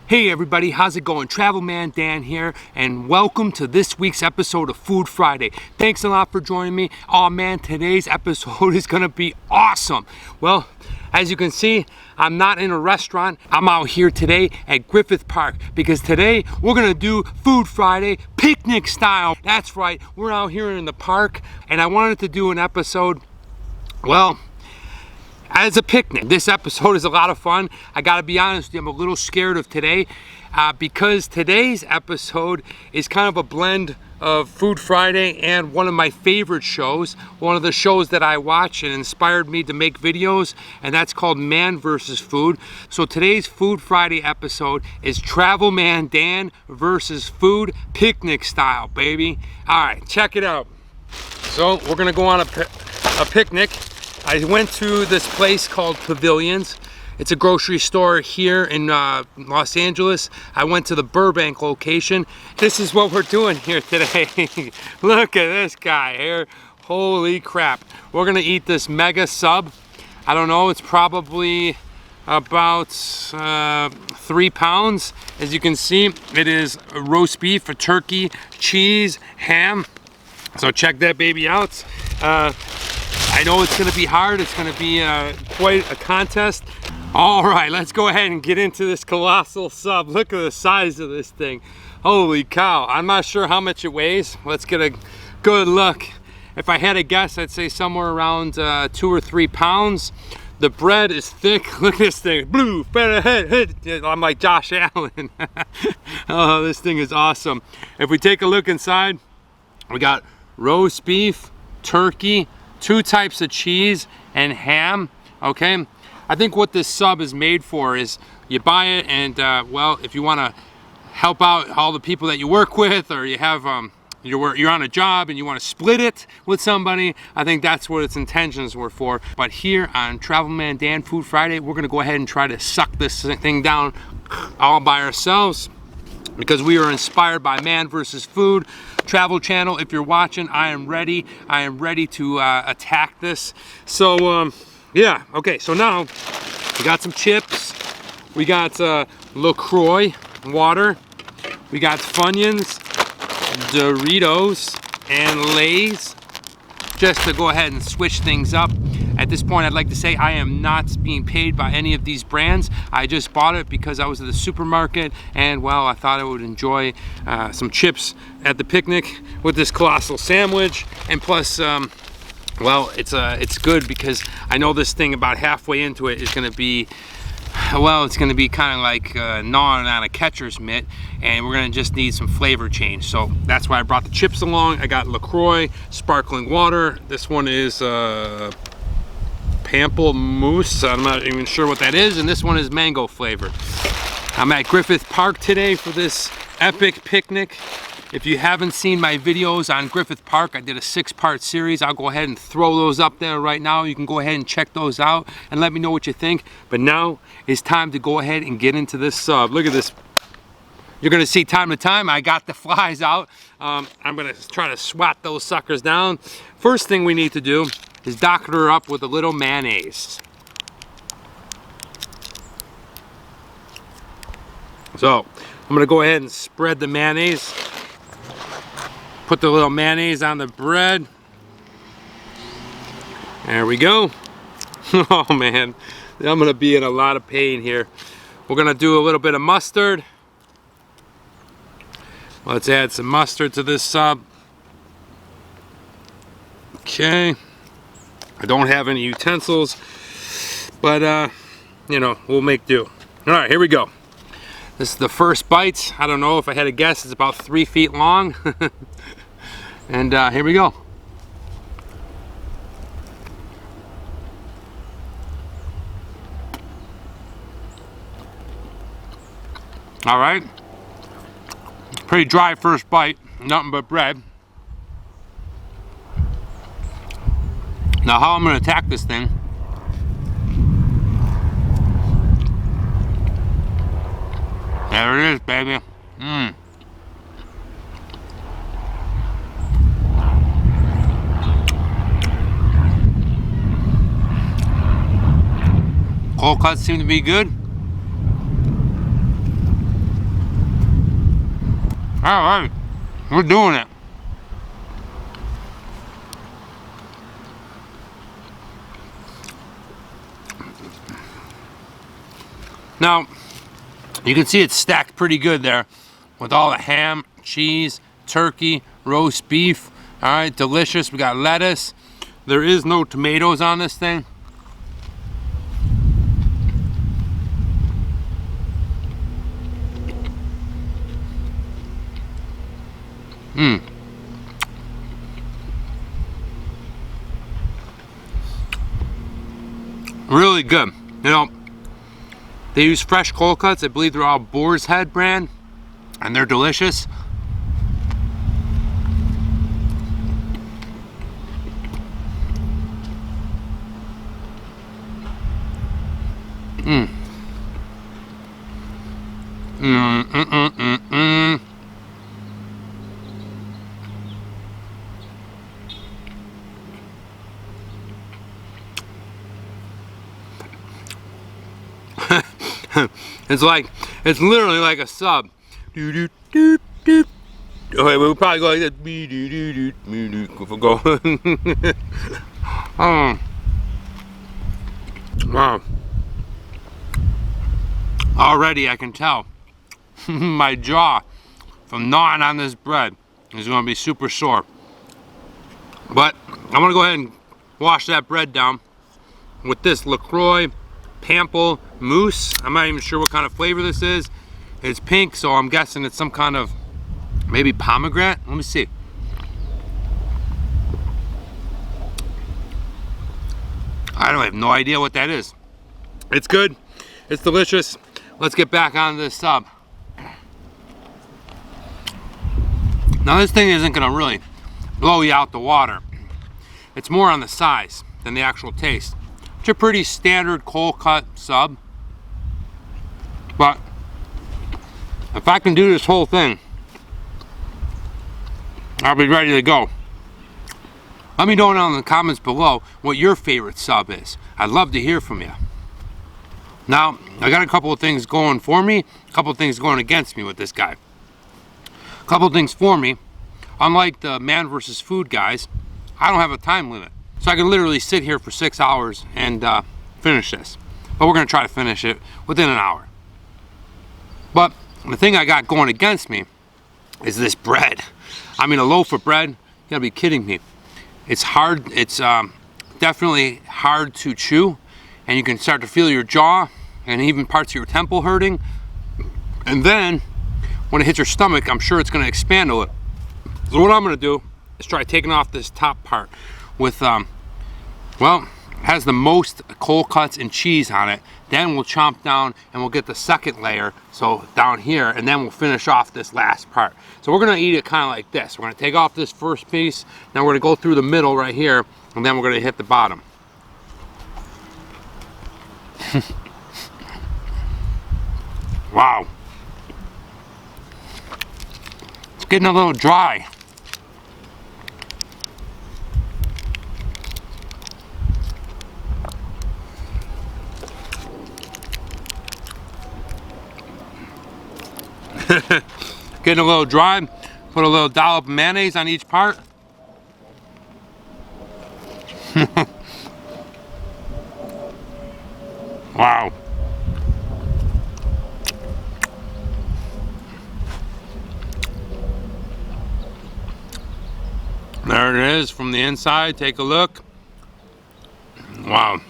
Hey everybody, how's it going? Travel Man Dan here, and welcome to this week's episode of Food Friday. Thanks a lot for joining me. Oh man, today's episode is gonna be awesome. Well, as you can see, I'm not in a restaurant. I'm out here today at Griffith Park because today we're gonna do Food Friday picnic style. That's right, we're out here in the park, and I wanted to do an episode, well, as a picnic. This episode is a lot of fun. I gotta be honest with you, I'm a little scared of today because today's episode is kind of a blend of Food Friday and one of my favorite shows, one of the shows that I watch and inspired me to make videos, and that's called Man vs. Food. So today's Food Friday episode is Travel Man Dan versus Food Picnic style, baby. All right, check it out. So we're gonna go on a picnic. I went to this place called Pavilions. It's a grocery store here in Los Angeles. I went to the Burbank location. This is what we're doing here today. Look at this guy here. Holy crap. We're gonna eat this mega sub. I don't know, it's probably about 3 pounds. As you can see, it is roast beef, a turkey, cheese, ham. So check that baby out. I know it's gonna be hard. It's gonna be quite a contest. All right, let's go ahead and get into this colossal sub. Look at the size of this thing. Holy cow. I'm not sure how much it weighs. Let's get a good look. If I had to guess, I'd say somewhere around 2 or 3 pounds. The bread is thick. Look at this thing. Blue, better head. I'm like Josh Allen. Oh, this thing is awesome. If we take a look inside, we got roast beef, turkey, 2 types of cheese, and ham. Okay, I think what this sub is made for is you buy it, and well, if you want to help out all the people that you work with, or you have you're on a job and you want to split it with somebody, I think that's what its intentions were for. But here on Travel Man Dan Food Friday, we're gonna go ahead and try to suck this thing down all by ourselves, because we are inspired by Man vs. Food Travel Channel. If you're watching, I am ready to attack this. So yeah, okay, so now we got some chips, we got LaCroix water, we got Funyuns, Doritos, and Lays, just to go ahead and switch things up. At this point, I'd like to say I am not being paid by any of these brands. I just bought it because I was at the supermarket, and well, I thought I would enjoy some chips at the picnic with this colossal sandwich. And plus, well, it's good because I know this thing about halfway into it is gonna be, well, it's gonna be kind of like gnawing on a catcher's mitt, and we're gonna just need some flavor change. So that's why I brought the chips along. I got LaCroix sparkling water. This one is Pamplemousse, I'm not even sure what that is, and this one is mango flavor. I'm at Griffith Park today for this epic picnic. If you haven't seen my videos on Griffith Park, I did a 6-part series. I'll go ahead and throw those up there right now. You can go ahead and check those out and let me know what you think. But now it's time to go ahead and get into this sub. Look at this. You're gonna see time to time, I got the flies out. I'm gonna try to swat those suckers down. First thing we need to do is doctor her up with a little mayonnaise. So I'm gonna go ahead and spread the mayonnaise. Put the little mayonnaise on the bread. There we go. Oh man, I'm gonna be in a lot of pain here. We're gonna do a little bit of mustard. Let's add some mustard to this sub. Okay. I don't have any utensils, but you know, we'll make do. All right, here we go. This is the first bite. I don't know, if I had to guess, it's about 3 feet long. And here we go. All right. Pretty dry first bite, nothing but bread. Now how I'm gonna attack this thing. There it is, baby. Cold cuts seem to be good. All right, we're doing it. Now, you can see it's stacked pretty good there with all the ham, cheese, turkey, roast beef. All right, delicious. We got lettuce. There is no tomatoes on this thing. Really good. You know, they use fresh cold cuts. I believe they're all Boar's Head brand, and they're delicious. It's literally like a sub. Do do do do. Okay, we'll probably go like this. Do do do do do. Go. Wow. Already I can tell my jaw from gnawing on this bread is going to be super sore. But I'm going to go ahead and wash that bread down with this LaCroix Pample Mousse. I'm not even sure what kind of flavor this is. It's pink, so I'm guessing it's some kind of maybe pomegranate. Let me see. I have no idea what that is. It's good. It's delicious. Let's get back on this sub. Now this thing isn't gonna really blow you out the water. It's more on the size than the actual taste. It's a pretty standard cold cut sub. But if I can do this whole thing, I'll be ready to go. Let me know down in the comments below what your favorite sub is. I'd love to hear from you. Now, I got a couple of things going for me, a couple of things going against me with this guy. A couple of things for me, unlike the Man vs. Food guys, I don't have a time limit. So I can literally sit here for 6 hours and finish this. But we're gonna try to finish it within an hour. But the thing I got going against me is this bread. I mean, a loaf of bread, you gotta be kidding me. It's hard, it's definitely hard to chew, and you can start to feel your jaw and even parts of your temple hurting. And then when it hits your stomach, I'm sure it's gonna expand a little. So what I'm gonna do is try taking off this top part with, well, has the most cold cuts and cheese on it. Then we'll chomp down and we'll get the second layer, so down here, and then we'll finish off this last part. So we're gonna eat it kind of like this. We're gonna take off this first piece, then we're gonna go through the middle right here, and then we're gonna hit the bottom. Wow. It's getting a little dry. Getting a little dry. Put a little dollop of mayonnaise on each part. Wow. There it is from the inside. Take a look. Wow.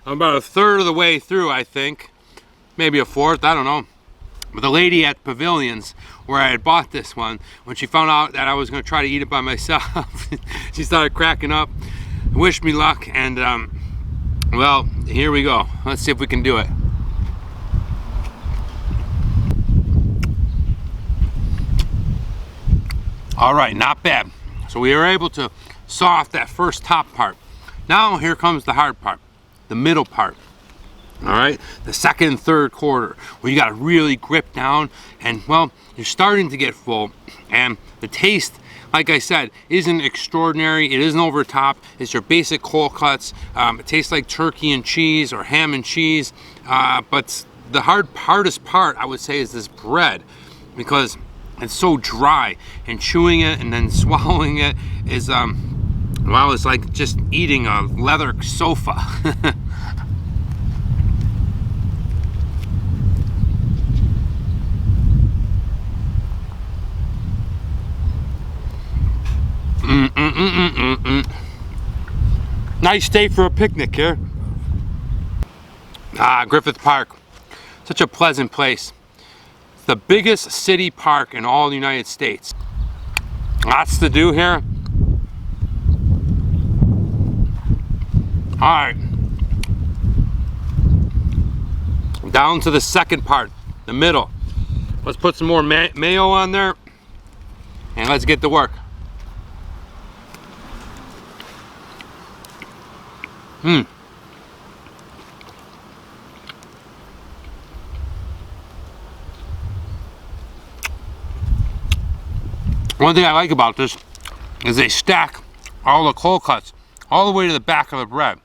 I'm about a third of the way through, I think. Maybe a fourth, I don't know. But the lady at Pavilions, where I had bought this one, when she found out that I was gonna try to eat it by myself, she started cracking up, wished me luck, and well, here we go. Let's see if we can do it. All right, not bad. So we were able to saw off that first top part. Now here comes the hard part. The middle part, all right? The second and third quarter, where you gotta really grip down, and well, you're starting to get full, and the taste, like I said, isn't extraordinary. It isn't over top. It's your basic cold cuts. It tastes like turkey and cheese or ham and cheese. But the hardest part, I would say, is this bread, because it's so dry, and chewing it and then swallowing it is, well, it's like just eating a leather sofa. Nice day for a picnic here. Griffith Park. Such a pleasant place. It's the biggest city park in all the United States. Lots to do here. Alright. Down to the second part, the middle. Let's put some more mayo on there, and let's get to work. One thing I like about this is they stack all the cold cuts all the way to the back of the bread.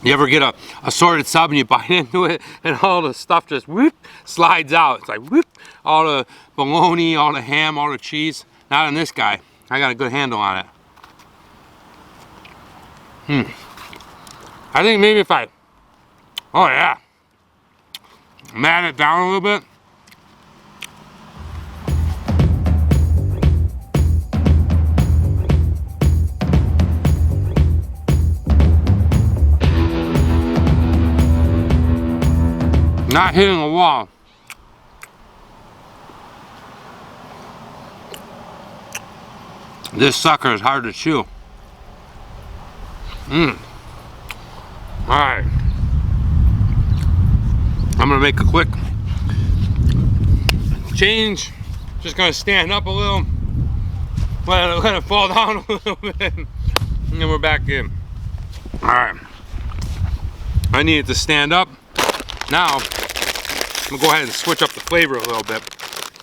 You ever get a assorted sub and you bite into it and all the stuff just whoop slides out? It's like whoop, all the bologna, all the ham, all the cheese. Not on this guy. I got a good handle on it. I think maybe if I, oh yeah, mat it down a little bit. Not hitting a wall. This sucker is hard to chew. Alright. I'm gonna make a quick change. Just gonna stand up a little. Let it fall down a little bit. And then we're back in. Alright. I need it to stand up. Now, I'm gonna go ahead and switch up the flavor a little bit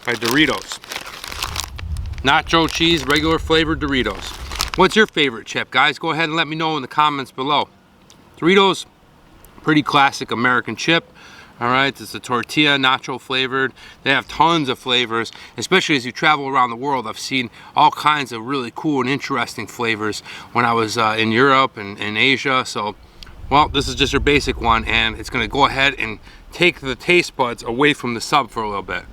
by Doritos. Nacho cheese, regular flavored Doritos. What's your favorite chip, guys? Go ahead and let me know in the comments below. Doritos, pretty classic American chip. All right, it's a tortilla, nacho flavored. They have tons of flavors, especially as you travel around the world. I've seen all kinds of really cool and interesting flavors when I was in Europe and in Asia. So, well, this is just your basic one, and it's gonna go ahead and take the taste buds away from the sub for a little bit.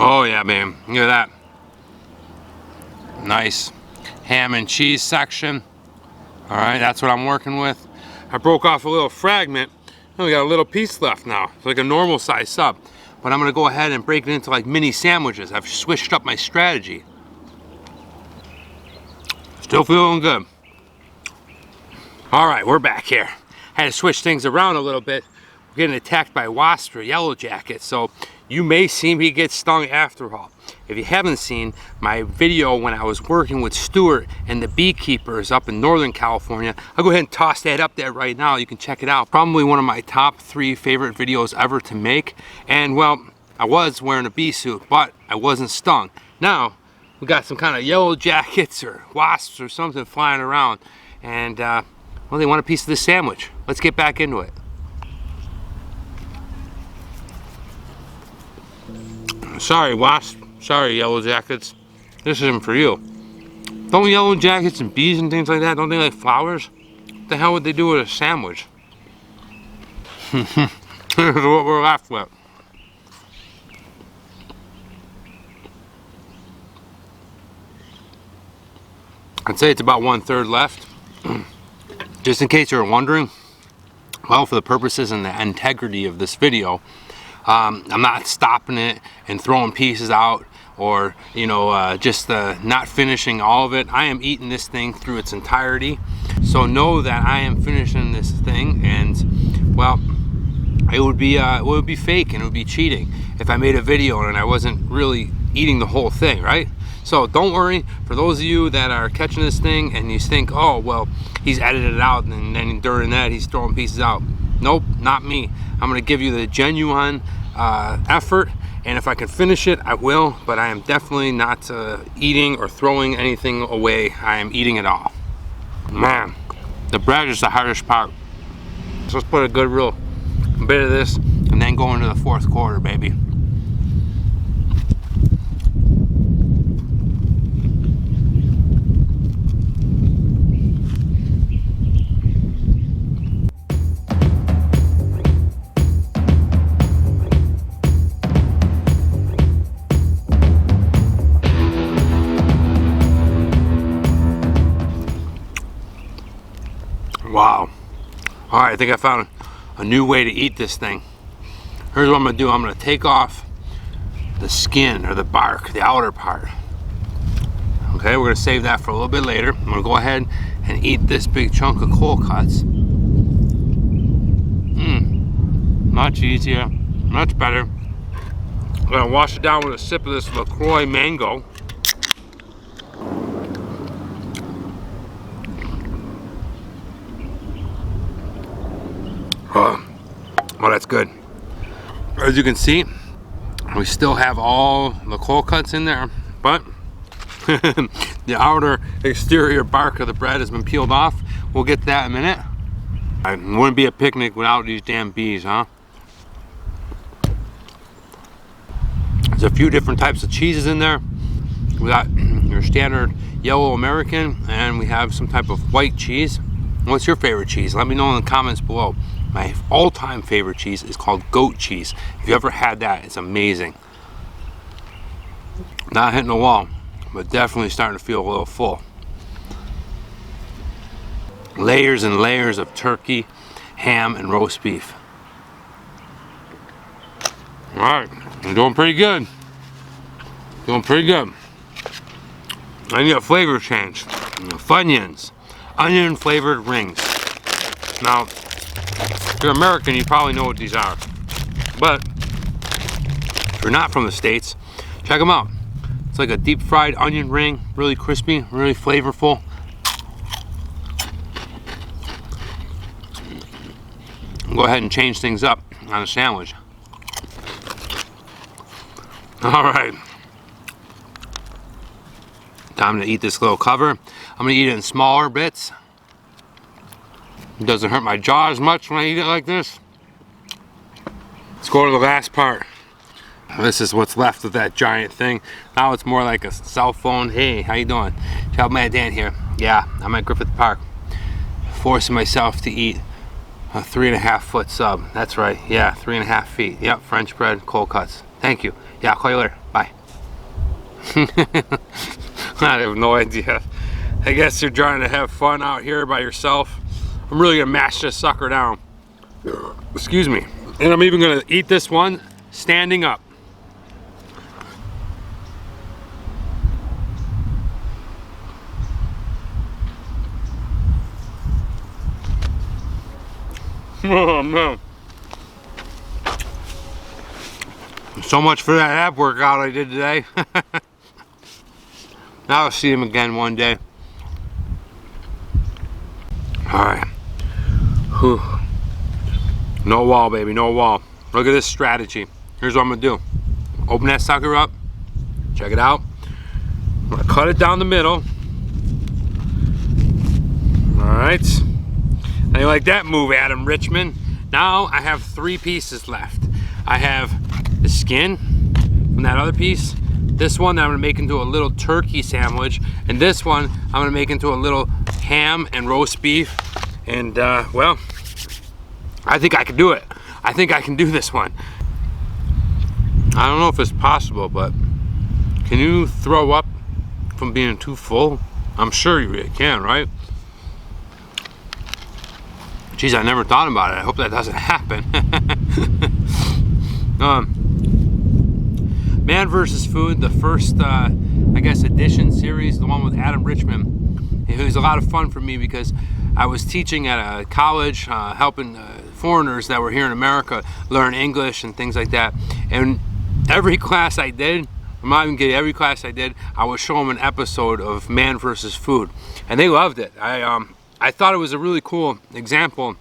Oh yeah, man, look at that. Nice ham and cheese section. All right, that's what I'm working with. I broke off a little fragment, and we got a little piece left now. It's like a normal size sub. But I'm gonna go ahead and break it into like mini sandwiches. I've switched up my strategy. Still feeling good. All right, we're back here. Had to switch things around a little bit. We're getting attacked by wasps or yellow jackets, so you may see me get stung after all. If you haven't seen my video when I was working with Stuart and the beekeepers up in Northern California, I'll go ahead and toss that up there right now. You can check it out. Probably one of my top 3 favorite videos ever to make. And well, I was wearing a bee suit, but I wasn't stung. Now, we got some kind of yellow jackets or wasps or something flying around. And well, they want a piece of this sandwich. Let's get back into it. Sorry, wasp. Sorry, yellow jackets. This isn't for you. Don't yellow jackets and bees and things like that, don't they like flowers? What the hell would they do with a sandwich? Here's what we're left with. I'd say it's about 1/3 left. Just in case you're wondering, well, for the purposes and the integrity of this video, I'm not stopping it and throwing pieces out, or you know, just not finishing all of it. I am eating this thing through its entirety, so know that I am finishing this thing. And well, it would be fake and it would be cheating if I made a video and I wasn't really eating the whole thing, right? So don't worry, for those of you that are catching this thing and you think, oh, well, he's edited it out and then during that he's throwing pieces out. Nope, not me. I'm gonna give you the genuine effort, and if I can finish it, I will, but I am definitely not eating or throwing anything away. I am eating it all. Man, the bread is the hardest part. So let's put a good real bit of this and then go into the fourth quarter, baby. Wow. All right, I think I found a new way to eat this thing. Here's what I'm gonna do. I'm gonna take off the skin or the bark, the outer part. Okay, we're gonna save that for a little bit later. I'm gonna go ahead and eat this big chunk of cold cuts. Much easier, much better. I'm gonna wash it down with a sip of this LaCroix mango. Oh, that's good. As you can see, we still have all the cold cuts in there, but the outer exterior bark of the bread has been peeled off. We'll get that in a minute. It wouldn't be a picnic without these damn bees, huh? There's a few different types of cheeses in there. We got your standard yellow American, and we have some type of white cheese. What's your favorite cheese? Let me know in the comments below. My all-time favorite cheese is called goat cheese. If you ever had that, it's amazing. Not hitting the wall, but definitely starting to feel a little full. Layers and layers of turkey, ham, and roast beef. All right, I'm doing pretty good. Doing pretty good. I need a flavor change. Funyuns, onion flavored rings. Now, if you're American, you probably know what these are. But if you're not from the States, check them out. It's like a deep fried onion ring, really crispy, really flavorful. Go ahead and change things up on a sandwich. All right. Time to eat this little cover. I'm gonna eat it in smaller bits. It doesn't hurt my jaw as much when I eat it like this. Let's go to the last part. This is what's left of that giant thing. Now it's more like a cell phone. Hey, how you doing? Childman Dan here. Yeah, I'm at Griffith Park. Forcing myself to eat a 3.5 foot sub. That's right, yeah, 3.5 feet. Yep, French bread, cold cuts. Thank you. Yeah, I'll call you later. Bye. I have no idea. I guess you're trying to have fun out here by yourself. I'm really gonna mash this sucker down. Excuse me. And I'm even gonna eat this one standing up. Oh man. So much for that ab workout I did today. Now I'll see him again one day. Alright. No wall, baby, no wall. Look at this strategy. Here's what I'm gonna do. Open that sucker up. Check it out. I'm gonna cut it down the middle. Alright. How you like that move, Adam Richman? Now I have 3 pieces left. I have the skin from that other piece. This one that I'm gonna make into a little turkey sandwich. And this one I'm gonna make into a little ham and roast beef. And well, I think I can do it. I think I can do this one. I don't know if it's possible, but can you throw up from being too full? I'm sure you can, right? Geez, I never thought about it. I hope that doesn't happen. Man vs. Food, the first, I guess, edition series, the one with Adam Richman. It was a lot of fun for me because I was teaching at a college, helping foreigners that were here in America learn English and things like that. And every class I did, I'm not even kidding. Every class I did, I would show them an episode of Man vs. Food, and they loved it. I thought it was a really cool example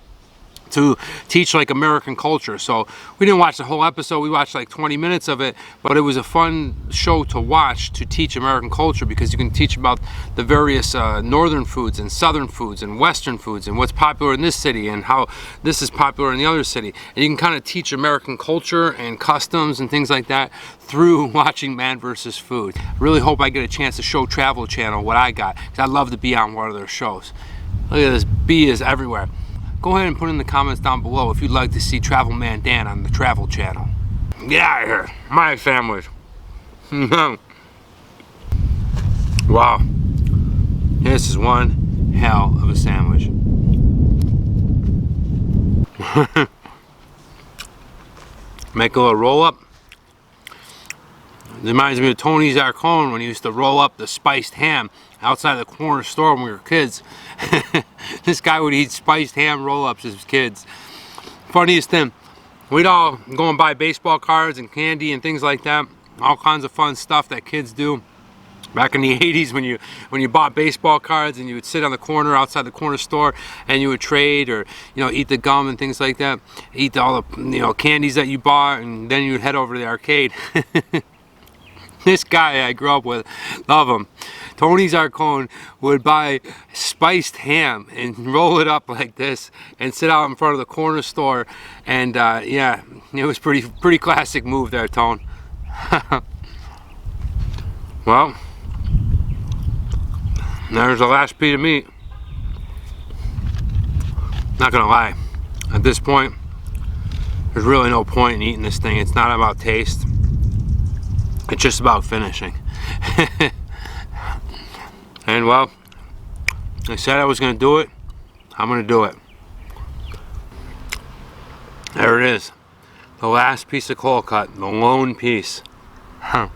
to teach like American culture. So we didn't watch the whole episode, we watched like 20 minutes of it, but it was a fun show to watch to teach American culture, because you can teach about the various northern foods and southern foods and western foods and what's popular in this city and how this is popular in the other city. And you can kind of teach American culture and customs and things like that through watching Man vs. Food. I really hope I get a chance to show Travel Channel what I got, because I'd love to be on one of their shows. Look at this, bee is everywhere. Go ahead and put in the comments down below if you'd like to see Travel Man Dan on the Travel Channel. Get out of here. My sandwich. Wow. This is one hell of a sandwich. Make a little roll up. It reminds me of Tony Zarcone when he used to roll up the spiced ham outside the corner store when we were kids. This guy would eat spiced ham roll-ups as kids. Funniest thing, we'd all go and buy baseball cards and candy and things like that. All kinds of fun stuff that kids do. Back in the 80s when you bought baseball cards and you would sit on the corner outside the corner store and you would trade, or eat the gum and things like that. Eat all the candies that you bought, and then you would head over to the arcade. This guy I grew up with, love him. Tony Zarcone would buy spiced ham and roll it up like this and sit out in front of the corner store, and yeah, it was pretty classic move there, Tone. Well, there's the last piece of meat. Not gonna lie, at this point, there's really no point in eating this thing. It's not about taste. It's just about finishing. And well, I said I was going to do it. I'm going to do it. There it is. The last piece of cold cut. The lone piece. Now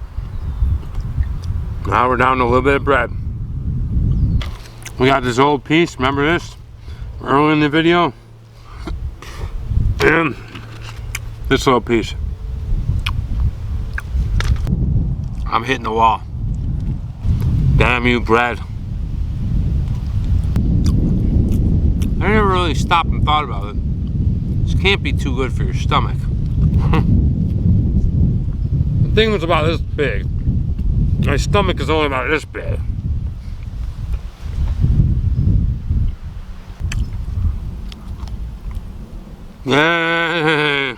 we're down to a little bit of bread. We got this old piece. Remember this? Early in the video. And this little piece. I'm hitting the wall. Damn you, bread. I never really stopped and thought about it. This can't be too good for your stomach. The thing was about this big. My stomach is only about this big. Yeah.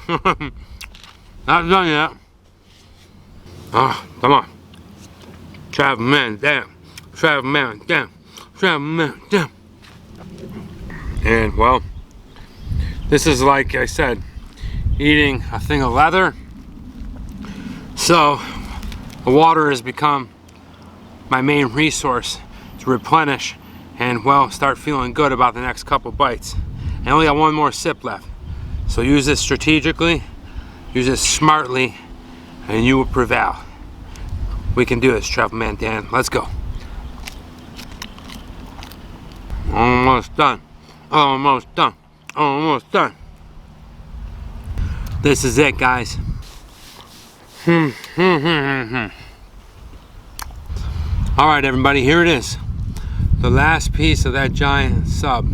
Not done yet. Oh, come on. Travel man, damn. Travel man, damn. Travel man, damn. And well, this is, like I said, eating a thing of leather. So the water has become my main resource to replenish and, well, start feeling good about the next couple bites. And I only got one more sip left. So use this strategically, use this smartly, and you will prevail. We can do this, Travel Man Dan. Let's go. Almost done. Almost done. Almost done. This is it, guys. Alright, everybody, here it is. The last piece of that giant sub.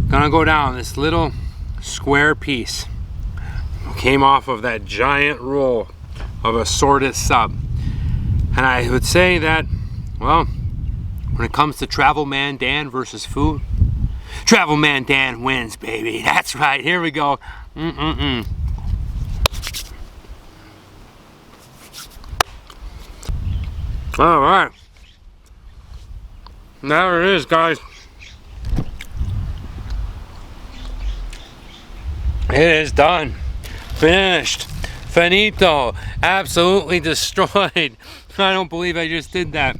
Gonna go down this little square piece. Came off of that giant roll of assorted sub. And I would say that, well, when it comes to Travel Man Dan versus food, Travel Man Dan wins, baby. That's right. Here we go. All right. There it is, guys. It is done. Finished. Finito. Absolutely destroyed. I don't believe I just did that.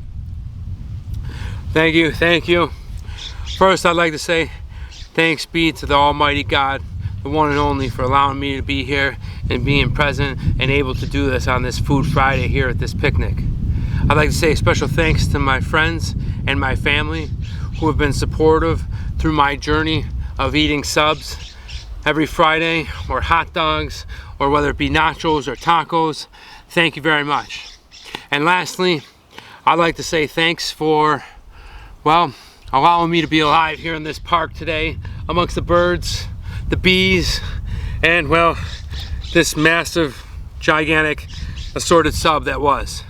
Thank you, thank you. First, I'd like to say thanks be to the Almighty God, the one and only, for allowing me to be here and being present and able to do this on this Food Friday here at this picnic. I'd like to say a special thanks to my friends and my family who have been supportive through my journey of eating subs every Friday, or hot dogs, or whether it be nachos or tacos. Thank you very much. And lastly, I'd like to say thanks for, well, allowing me to be alive here in this park today amongst the birds, the bees, and, well, this massive, gigantic assorted sub that was.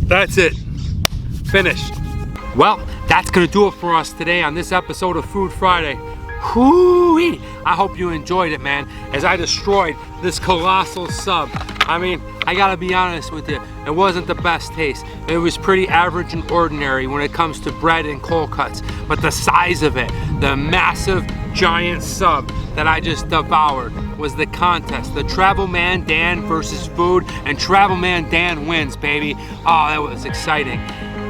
That's it. Finished. Well, that's gonna do it for us today on this episode of Food Friday. Whoo-wee! I hope you enjoyed it, man, as I destroyed this colossal sub. I mean, I gotta be honest with you, it wasn't the best taste. It was pretty average and ordinary when it comes to bread and cold cuts, but the size of it, the massive giant sub that I just devoured, was the contest. The Travel Man Dan versus food, and Travel Man Dan wins, baby. Oh, that was exciting.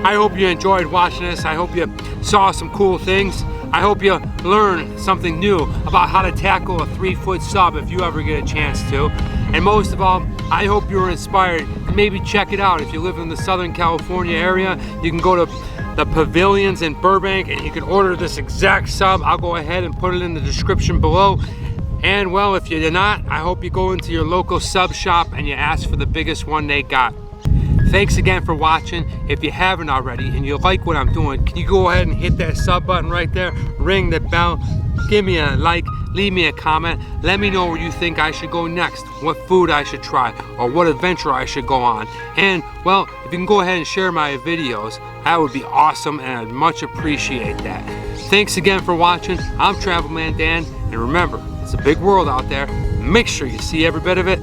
I hope you enjoyed watching this. I hope you saw some cool things. I hope you learned something new about how to tackle a 3-foot sub if you ever get a chance to. And most of all, I hope you were inspired to maybe check it out. If you live in the Southern California area, you can go to the Pavilions in Burbank and you can order this exact sub. I'll go ahead and put it in the description below. And well, if you did not, I hope you go into your local sub shop and you ask for the biggest one they got. Thanks again for watching. If you haven't already and you like what I'm doing, can you go ahead and hit that sub button right there, ring the bell, give me a like, leave me a comment, let me know where you think I should go next, what food I should try, or what adventure I should go on. And well, if you can go ahead and share my videos, that would be awesome, and I'd much appreciate that. Thanks again for watching. I'm Travel Man Dan, and remember, it's a big world out there. Make sure you see every bit of it.